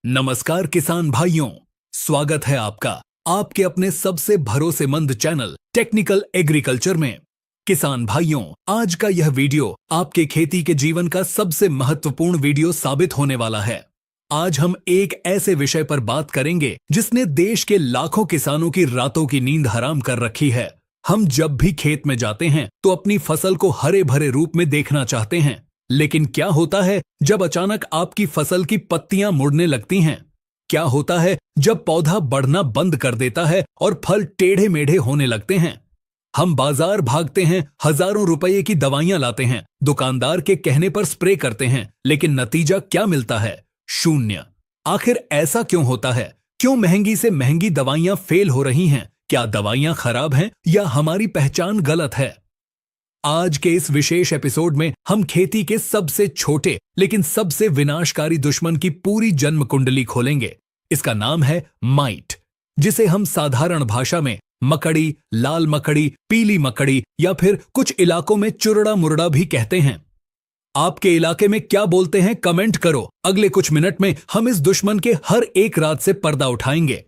नमस्कार किसान भाइयों, स्वागत है आपका आपके अपने सबसे भरोसेमंद चैनल टेक्निकल एग्रीकल्चर में। किसान भाइयों, आज का यह वीडियो आपके खेती के जीवन का सबसे महत्वपूर्ण वीडियो साबित होने वाला है। आज हम एक ऐसे विषय पर बात करेंगे जिसने देश के लाखों किसानों की रातों की नींद हराम कर रखी है। हम जब भी खेत में जाते हैं तो अपनी फसल को हरे भरे रूप में देखना चाहते हैं, लेकिन क्या होता है जब अचानक आपकी फसल की पत्तियां मुड़ने लगती हैं? क्या होता है जब पौधा बढ़ना बंद कर देता है और फल टेढ़े मेढ़े होने लगते हैं? हम बाजार भागते हैं, हजारों रुपए की दवाइयां लाते हैं, दुकानदार के कहने पर स्प्रे करते हैं, लेकिन नतीजा क्या मिलता है? शून्य। आखिर ऐसा क्यों होता है? क्यों महंगी से महंगी दवाइयां फेल हो रही हैं? क्या दवाइयां खराब हैं या हमारी पहचान गलत है? आज के इस विशेष एपिसोड में हम खेती के सबसे छोटे लेकिन सबसे विनाशकारी दुश्मन की पूरी जन्म कुंडली खोलेंगे। इसका नाम है माइट, जिसे हम साधारण भाषा में मकड़ी, लाल मकड़ी, पीली मकड़ी या फिर कुछ इलाकों में चुरड़ा मुरड़ा भी कहते हैं। आपके इलाके में क्या बोलते हैं कमेंट करो। अगले कुछ मिनट में हम इस दुश्मन के हर एक राज से पर्दा उठाएंगे।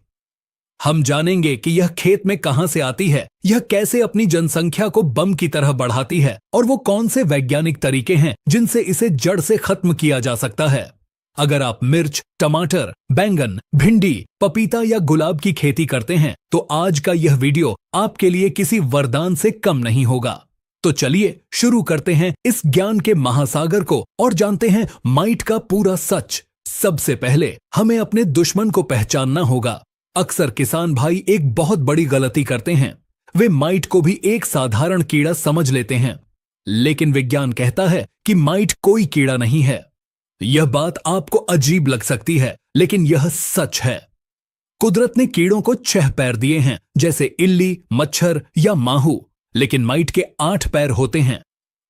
हम जानेंगे कि यह खेत में कहां से आती है, यह कैसे अपनी जनसंख्या को बम की तरह बढ़ाती है और वो कौन से वैज्ञानिक तरीके हैं जिनसे इसे जड़ से खत्म किया जा सकता है। अगर आप मिर्च, टमाटर, बैंगन, भिंडी, पपीता या गुलाब की खेती करते हैं तो आज का यह वीडियो आपके लिए किसी वरदान से कम नहीं होगा। तो चलिए शुरू करते हैं इस ज्ञान के महासागर को और जानते हैं माइट का पूरा सच। सबसे पहले हमें अपने दुश्मन को पहचानना होगा। अक्सर किसान भाई एक बहुत बड़ी गलती करते हैं। वे माइट को भी एक साधारण कीड़ा समझ लेते हैं, लेकिन विज्ञान कहता है कि माइट कोई कीड़ा नहीं है। यह बात आपको अजीब लग सकती है, लेकिन यह सच है। कुदरत ने कीड़ों को 6 पैर दिए हैं, जैसे इल्ली, मच्छर या माहू, लेकिन माइट के 8 पैर होते हैं।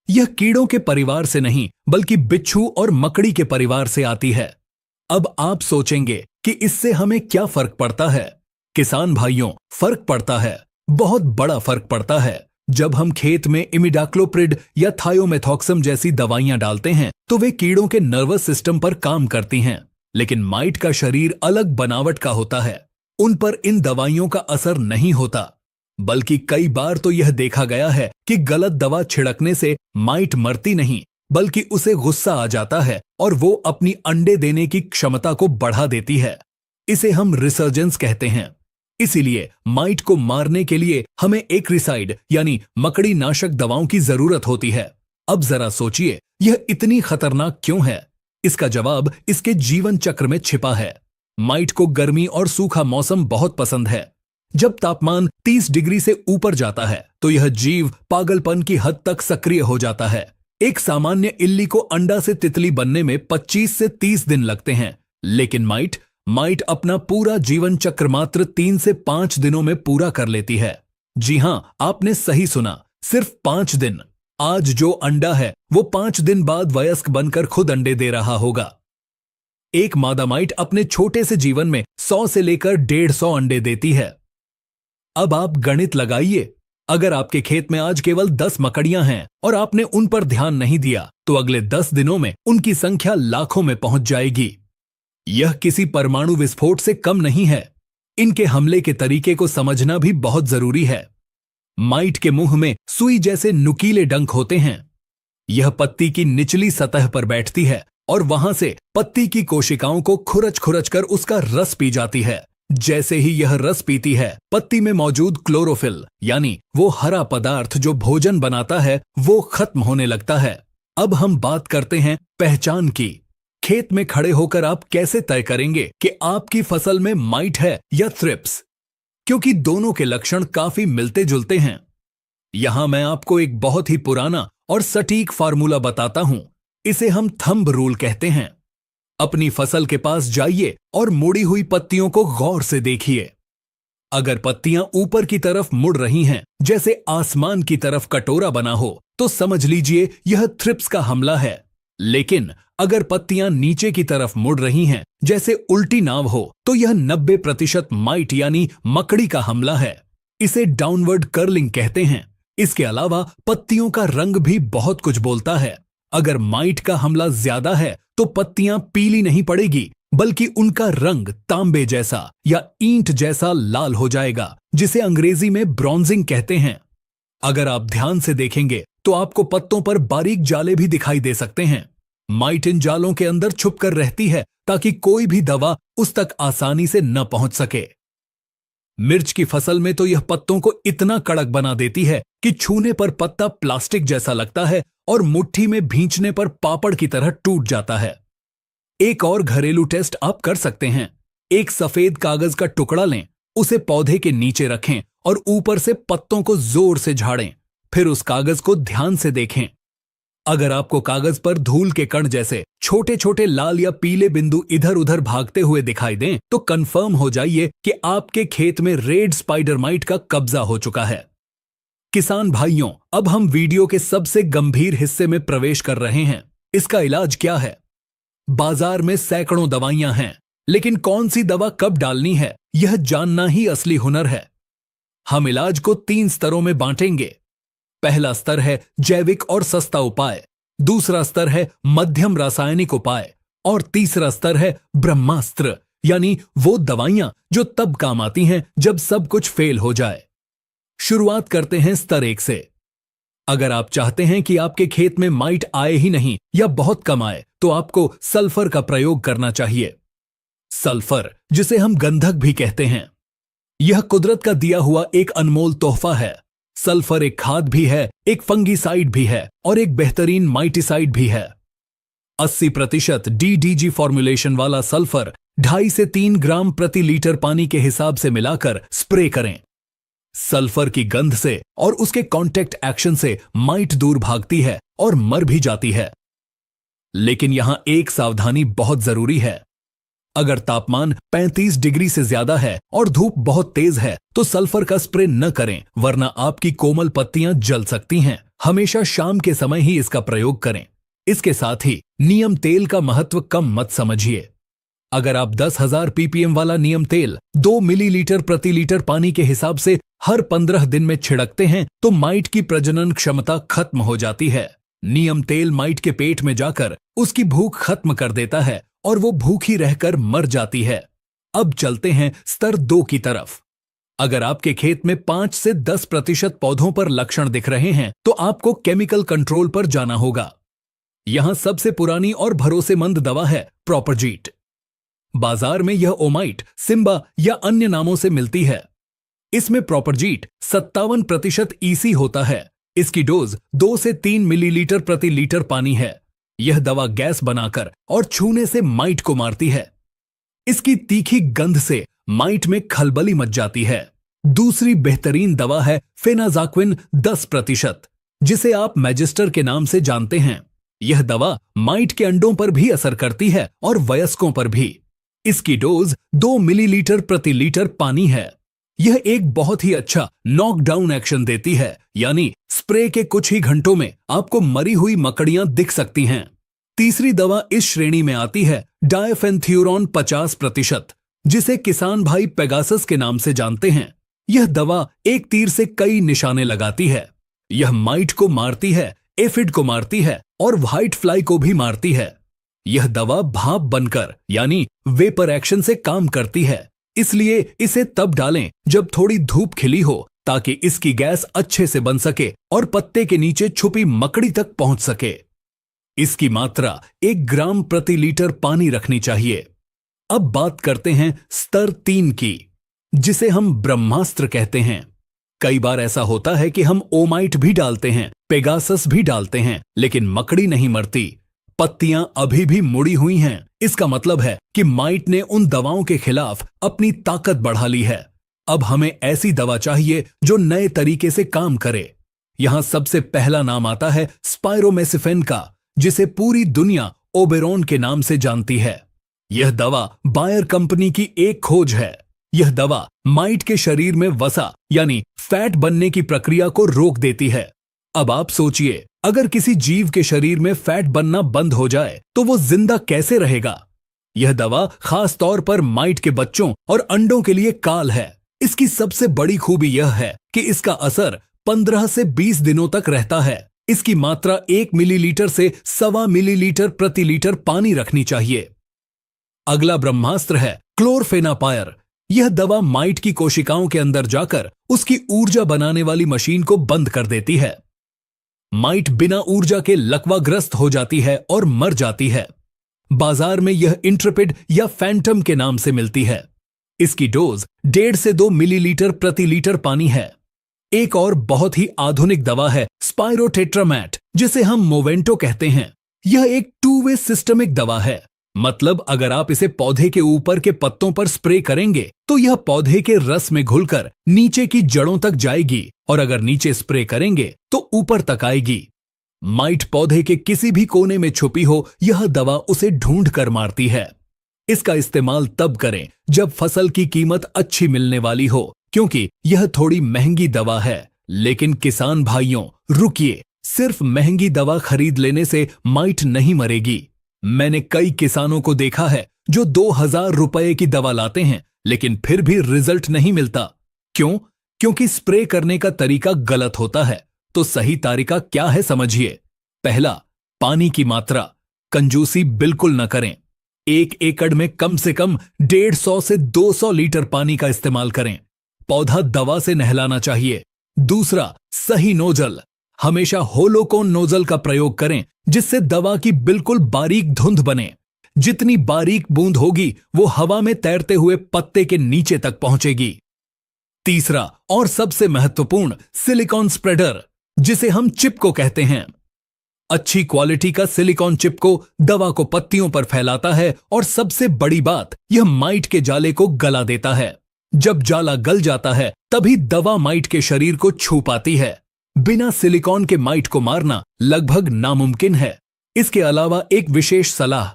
यह कीड़ों के परिवार से नहीं बल्कि बिच्छू और मकड़ी के परिवार से आती है। अब आप सोचेंगे कि इससे हमें क्या फर्क पड़ता है? किसान भाइयों, फर्क पड़ता है, बहुत बड़ा फर्क पड़ता है। जब हम खेत में इमिडाक्लोप्रिड या थायोमेथॉक्सम जैसी दवाइयां डालते हैं तो वे कीड़ों के नर्वस सिस्टम पर काम करती हैं, लेकिन माइट का शरीर अलग बनावट का होता है। उन पर इन दवाइयों का असर नहीं होता, बल्कि कई बार तो यह देखा गया है कि गलत दवा छिड़कने से माइट मरती नहीं, बल्कि उसे गुस्सा आ जाता है और वो अपनी अंडे देने की क्षमता को बढ़ा देती है। इसे हम रिसर्जेंस कहते हैं। इसीलिए माइट को मारने के लिए हमें एक्रिसाइड यानी मकड़ी नाशक दवाओं की जरूरत होती है। अब जरा सोचिए, यह इतनी खतरनाक क्यों है? इसका जवाब इसके जीवन चक्र में छिपा है। माइट को गर्मी और सूखा मौसम बहुत पसंद है। जब तापमान 30 डिग्री से ऊपर जाता है तो यह जीव पागलपन की हद तक सक्रिय हो जाता है। एक सामान्य इल्ली को अंडा से तितली बनने में 25 से 30 दिन लगते हैं, लेकिन माइट अपना पूरा जीवन चक्र मात्र 3 से 5 दिनों में पूरा कर लेती है। जी हां, आपने सही सुना, सिर्फ 5 दिन। आज जो अंडा है वो 5 दिन बाद वयस्क बनकर खुद अंडे दे रहा होगा। एक मादा माइट अपने छोटे से जीवन में 100 से लेकर 150 अंडे देती है। अब आप गणित लगाइए। अगर आपके खेत में आज केवल 10 मकड़ियां हैं और आपने उन पर ध्यान नहीं दिया तो अगले 10 दिनों में उनकी संख्या लाखों में पहुंच जाएगी। यह किसी परमाणु विस्फोट से कम नहीं है। इनके हमले के तरीके को समझना भी बहुत जरूरी है। माइट के मुंह में सुई जैसे नुकीले डंक होते हैं। यह पत्ती की निचली सतह पर बैठती है और वहां से पत्ती की कोशिकाओं को खुरच खुरच कर उसका रस पी जाती है। जैसे ही यह रस पीती है, पत्ती में मौजूद क्लोरोफिल यानी वो हरा पदार्थ जो भोजन बनाता है, वो खत्म होने लगता है। अब हम बात करते हैं पहचान की। खेत में खड़े होकर आप कैसे तय करेंगे कि आपकी फसल में माइट है या थ्रिप्स? क्योंकि दोनों के लक्षण काफी मिलते जुलते हैं। यहां मैं आपको एक बहुत ही पुराना और सटीक फार्मूला बताता हूं। इसे हम थंब रूल कहते हैं। अपनी फसल के पास जाइए और मुड़ी हुई पत्तियों को गौर से देखिए। अगर पत्तियां ऊपर की तरफ मुड़ रही हैं, जैसे आसमान की तरफ कटोरा बना हो, तो समझ लीजिए यह थ्रिप्स का हमला है। लेकिन अगर पत्तियां नीचे की तरफ मुड़ रही हैं, जैसे उल्टी नाव हो, तो यह 90% माइट यानी मकड़ी का हमला है। इसे डाउनवर्ड कर्लिंग कहते हैं। इसके अलावा पत्तियों का रंग भी बहुत कुछ बोलता है। अगर माइट का हमला ज्यादा है तो पत्तियां पीली नहीं पड़ेगी, बल्कि उनका रंग तांबे जैसा या ईंट जैसा लाल हो जाएगा, जिसे अंग्रेजी में ब्रॉन्जिंग कहते हैं। अगर आप ध्यान से देखेंगे तो आपको पत्तों पर बारीक जाले भी दिखाई दे सकते हैं। माइट इन जालों के अंदर छुपकर रहती है ताकि कोई भी दवा उस तक आसानी से न पहुंच सके। मिर्च की फसल में तो यह पत्तों को इतना कड़क बना देती है कि छूने पर पत्ता प्लास्टिक जैसा लगता है और मुट्ठी में भींचने पर पापड़ की तरह टूट जाता है। एक और घरेलू टेस्ट आप कर सकते हैं। एक सफेद कागज का टुकड़ा लें, उसे पौधे के नीचे रखें और ऊपर से पत्तों को जोर से झाड़ें। फिर उस कागज को ध्यान से देखें। अगर आपको कागज पर धूल के कण जैसे छोटे छोटे लाल या पीले बिंदु इधर उधर भागते हुए दिखाई दें, तो कंफर्म हो जाइए कि आपके खेत में रेड स्पाइडर माइट का कब्जा हो चुका है। किसान भाइयों, अब हम वीडियो के सबसे गंभीर हिस्से में प्रवेश कर रहे हैं। इसका इलाज क्या है? बाजार में सैकड़ों दवाइयां हैं, लेकिन कौन सी दवा कब डालनी है, यह जानना ही असली हुनर है। हम इलाज को 3 स्तरों में बांटेंगे। पहला स्तर है जैविक और सस्ता उपाय, दूसरा स्तर है मध्यम रासायनिक उपाय और तीसरा स्तर है ब्रह्मास्त्र, यानी वो दवाइयां जो तब काम आती हैं जब सब कुछ फेल हो जाए। शुरुआत करते हैं स्तर 1 से। अगर आप चाहते हैं कि आपके खेत में माइट आए ही नहीं या बहुत कम आए, तो आपको सल्फर का प्रयोग करना चाहिए। सल्फर, जिसे हम गंधक भी कहते हैं, यह कुदरत का दिया हुआ एक अनमोल तोहफा है। सल्फर एक खाद भी है, एक फंगीसाइड भी है और एक बेहतरीन माइटिसाइड भी है। 80% DDG फॉर्मुलेशन वाला सल्फर 2.5 से 3 ग्राम प्रति लीटर पानी के हिसाब से मिलाकर स्प्रे करें। सल्फर की गंध से और उसके कांटेक्ट एक्शन से माइट दूर भागती है और मर भी जाती है। लेकिन यहां एक सावधानी बहुत जरूरी है। अगर तापमान 35 डिग्री से ज्यादा है और धूप बहुत तेज है, तो सल्फर का स्प्रे न करें, वरना आपकी कोमल पत्तियां जल सकती हैं। हमेशा शाम के समय ही इसका प्रयोग करें। इसके साथ ही नीम तेल का महत्व कम मत समझिए। अगर आप 10,000 ppm वाला नीम तेल 2 मिलीलीटर प्रति लीटर पानी के हिसाब से हर 15 दिन में छिड़कते हैं, तो माइट की प्रजनन क्षमता खत्म हो जाती है। नीम तेल माइट के पेट में जाकर उसकी भूख खत्म कर देता है और वो भूखी रहकर मर जाती है। अब चलते हैं स्तर 2 की तरफ। अगर आपके खेत में 5 से 10% पौधों पर लक्षण दिख रहे हैं, तो आपको केमिकल कंट्रोल पर जाना होगा। यहां सबसे पुरानी और भरोसेमंद दवा है प्रोपरजीट। बाजार में यह ओमाइट, सिम्बा या अन्य नामों से मिलती है। इसमें प्रोपरजीट 57% EC होता है। इसकी डोज 2 से 3 मिलीलीटर प्रति लीटर पानी है। यह दवा गैस बनाकर और छूने से माइट को मारती है। इसकी तीखी गंध से माइट में खलबली मच जाती है। दूसरी बेहतरीन दवा है फेनाजाक्विन 10%, जिसे आप मैजिस्टर के नाम से जानते हैं। यह दवा माइट के अंडों पर भी असर करती है और वयस्कों पर भी। इसकी डोज 2 मिलीलीटर प्रति लीटर पानी है। यह एक बहुत ही अच्छा नॉकडाउन एक्शन देती है, यानी स्प्रे के कुछ ही घंटों में आपको मरी हुई मकड़ियां दिख सकती हैं। तीसरी दवा इस श्रेणी में आती है डायफेनथ्यूरॉन 50%, जिसे किसान भाई पेगासस के नाम से जानते हैं। यह दवा एक तीर से कई निशाने लगाती है। यह माइट को मारती है, एफिड को मारती है और व्हाइट फ्लाई को भी मारती है। यह दवा भाप बनकर यानी वेपर एक्शन से काम करती है, इसलिए इसे तब डालें जब थोड़ी धूप खिली हो, ताकि इसकी गैस अच्छे से बन सके और पत्ते के नीचे छुपी मकड़ी तक पहुंच सके। इसकी मात्रा 1 ग्राम प्रति लीटर पानी रखनी चाहिए। अब बात करते हैं स्तर 3 की, जिसे हम ब्रह्मास्त्र कहते हैं। कई बार ऐसा होता है कि हम ओमाइट भी डालते हैं, पेगासस भी डालते हैं, लेकिन मकड़ी नहीं मरती। पत्तियां अभी भी मुड़ी हुई हैं। इसका मतलब है कि माइट ने उन दवाओं के खिलाफ अपनी ताकत बढ़ा ली है। अब हमें ऐसी दवा चाहिए जो नए तरीके से काम करे। यहां सबसे पहला नाम आता है स्पाइरोमेसिफेन का, जिसे पूरी दुनिया ओबेरॉन के नाम से जानती है। यह दवा बायर कंपनी की एक खोज है। यह दवा माइट के शरीर में वसा यानी फैट बनने की प्रक्रिया को रोक देती है। अब आप सोचिए, अगर किसी जीव के शरीर में फैट बनना बंद हो जाए तो वो जिंदा कैसे रहेगा? यह दवा खास तौर पर माइट के बच्चों और अंडों के लिए काल है। इसकी सबसे बड़ी खूबी यह है कि इसका असर 15 से 20 दिनों तक रहता है। इसकी मात्रा 1 मिलीलीटर से 1.25 मिलीलीटर प्रति लीटर पानी रखनी चाहिए। अगला ब्रह्मास्त्र है क्लोरफेनापायर। यह दवा माइट की कोशिकाओं के अंदर जाकर उसकी ऊर्जा बनाने वाली मशीन को बंद कर देती है। माइट बिना ऊर्जा के लकवाग्रस्त हो जाती है और मर जाती है। बाजार में यह इंट्रेपिड या फैंटम के नाम से मिलती है। इसकी डोज 1.5 से 2 मिलीलीटर प्रति लीटर पानी है। एक और बहुत ही आधुनिक दवा है स्पाइरोटेट्रामैट, जिसे हम मोवेंटो कहते हैं। यह एक 2 वे सिस्टमिक दवा है। मतलब अगर आप इसे पौधे के ऊपर के पत्तों पर स्प्रे करेंगे तो यह पौधे के रस में घुलकर नीचे की जड़ों तक जाएगी, और अगर नीचे स्प्रे करेंगे तो ऊपर तक आएगी। माइट पौधे के किसी भी कोने में छुपी हो, यह दवा उसे ढूंढ कर मारती है। इसका इस्तेमाल तब करें जब फसल की कीमत अच्छी मिलने वाली हो, क्योंकि यह थोड़ी महंगी दवा है। लेकिन किसान भाइयों, रुकिए, सिर्फ महंगी दवा खरीद लेने से माइट नहीं मरेगी। मैंने कई किसानों को देखा है जो 2000 रुपए की दवा लाते हैं, लेकिन फिर भी रिजल्ट नहीं मिलता। क्यों? क्योंकि स्प्रे करने का तरीका गलत होता है। तो सही तरीका क्या है, समझिए। पहला, पानी की मात्रा। कंजूसी बिल्कुल न करें। 1 एकड़ में कम से कम 150 से 200 लीटर पानी का इस्तेमाल करें। पौधा दवा से नहलाना चाहिए। दूसरा, सही नोजल। हमेशा होलोकोन नोजल का प्रयोग करें, जिससे दवा की बिल्कुल बारीक धुंध बने। जितनी बारीक बूंद होगी वो हवा में तैरते हुए पत्ते के नीचे तक पहुंचेगी। तीसरा और सबसे महत्वपूर्ण, सिलिकॉन स्प्रेडर, जिसे हम चिप को कहते हैं। अच्छी क्वालिटी का सिलिकॉन चिप को दवा को पत्तियों पर फैलाता है, और सबसे बड़ी बात, यह माइट के जाले को गला देता है। जब जाला गल जाता है तभी दवा माइट के शरीर को छू पाती है। बिना सिलिकॉन के माइट को मारना लगभग नामुमकिन है। इसके अलावा एक विशेष सलाह,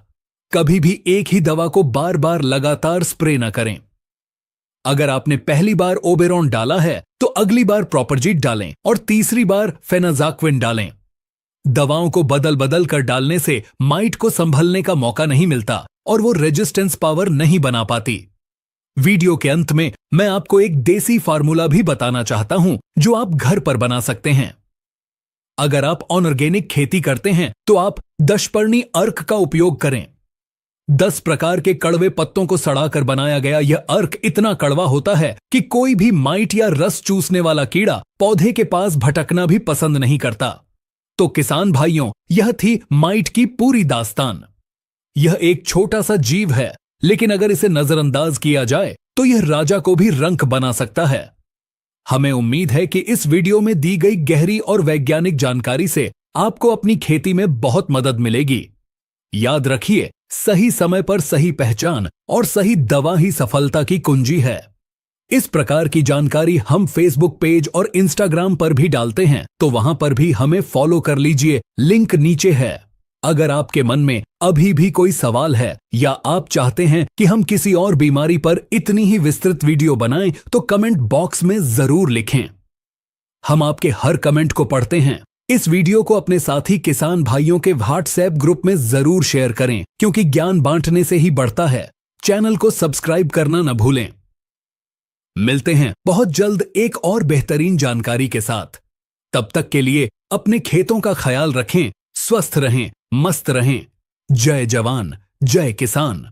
कभी भी एक ही दवा को बार बार लगातार स्प्रे न करें। अगर आपने पहली बार ओबेरॉन डाला है तो अगली बार प्रोपरजीट डालें और तीसरी बार फेनाजाक्विन डालें। दवाओं को बदल बदल कर डालने से माइट को संभलने का मौका नहीं मिलता और वो रेजिस्टेंस पावर नहीं बना पाती। वीडियो के अंत में मैं आपको एक देसी फार्मूला भी बताना चाहता हूं जो आप घर पर बना सकते हैं। अगर आप ऑर्गेनिक खेती करते हैं तो आप दशपर्णी अर्क का उपयोग करें। 10 प्रकार के कड़वे पत्तों को सड़ाकर बनाया गया यह अर्क इतना कड़वा होता है कि कोई भी माइट या रस चूसने वाला कीड़ा पौधे के पास भटकना भी पसंद नहीं करता। तो किसान भाइयों, यह थी माइट की पूरी दास्तान। यह एक छोटा सा जीव है, लेकिन अगर इसे नजरअंदाज किया जाए तो यह राजा को भी रंक बना सकता है। हमें उम्मीद है कि इस वीडियो में दी गई गहरी और वैज्ञानिक जानकारी से आपको अपनी खेती में बहुत मदद मिलेगी। याद रखिए, सही समय पर सही पहचान और सही दवा ही सफलता की कुंजी है। इस प्रकार की जानकारी हम फेसबुक पेज और इंस्टाग्राम पर भी डालते हैं, तो वहां पर भी हमें फॉलो कर लीजिए, लिंक नीचे है। अगर आपके मन में अभी भी कोई सवाल है या आप चाहते हैं कि हम किसी और बीमारी पर इतनी ही विस्तृत वीडियो बनाएं, तो कमेंट बॉक्स में जरूर लिखें। हम आपके हर कमेंट को पढ़ते हैं। इस वीडियो को अपने साथी किसान भाइयों के व्हाट्सएप ग्रुप में जरूर शेयर करें, क्योंकि ज्ञान बांटने से ही बढ़ता है। चैनल को सब्सक्राइब करना न भूलें। मिलते हैं बहुत जल्द एक और बेहतरीन जानकारी के साथ। तब तक के लिए अपने खेतों का ख्याल रखें, स्वस्थ रहें, मस्त रहें। जय जवान, जय किसान।